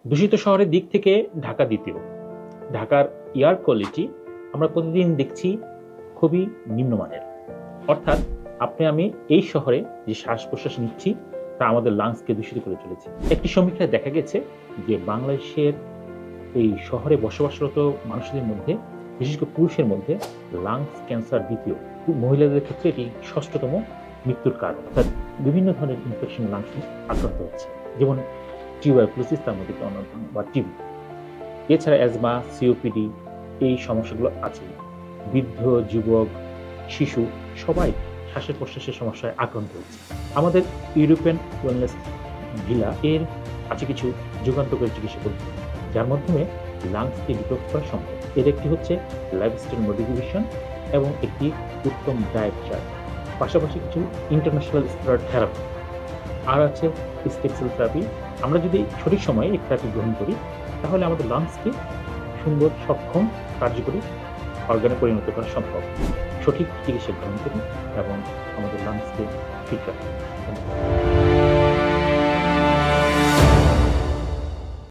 দূষিত শহরের দিক থেকে ঢাকা দ্বিতীয়। ঢাকার এয়ার কোয়ালিটি আমরা প্রতিদিন দেখছি খুবই নিম্নমানের। অর্থাৎ আপনি আমি এই শহরে যে শ্বাস প্রশ্বাস নিচ্ছি তা আমাদের লাংসকে দূষিত করে চলেছে। একটি সমীক্ষায় দেখা গেছে যে বাংলাদেশের এই শহরে বসবাসরত মানুষদের মধ্যে, বিশেষ করে পুরুষের মধ্যে লাংস ক্যান্সার দ্বিতীয়, মহিলাদের ক্ষেত্রে এটি ষষ্ঠতম মৃত্যুর কারণ। অর্থাৎ বিভিন্ন ধরনের ইনফেকশন লাংস আক্রান্ত হচ্ছে, যেমন টিউবারকুলোসিস তার মধ্যে অন্যতম, বা টিবি। এছাড়া অ্যাজমা, সিওপিডি এই সমস্যাগুলো আছে। বৃদ্ধ, যুবক, শিশু সবাই শ্বাসের প্রশ্বাসের সমস্যায় আক্রান্ত হচ্ছে। আমাদের ইউরোপিয়ান ওয়েলনেস ভিলা এর আছে কিছু যুগান্তকারী চিকিৎসা পদ্ধতি, যার মাধ্যমে লাংসকে ডিটক্স করা সম্ভব। এর একটি হচ্ছে লাইফস্টাইল মডিফিকেশন এবং একটি উত্তম ডায়েট চার্ট, পাশাপাশি কিছু ইন্টারন্যাশনাল স্টেরয়েড থেরাপি, আর আছে স্টেম সেল থেরাপি। আমরা যদি সঠিক সময়ে এই থেরাপি গ্রহণ করি তাহলে আমাদের লাংসকে সুন্দর, সক্ষম, কার্যকরী অর্গানে পরিণত করা সম্ভব। সঠিক চিকিৎসা গ্রহণ করি এবং আমাদের লাংসকে ফিট রাখি।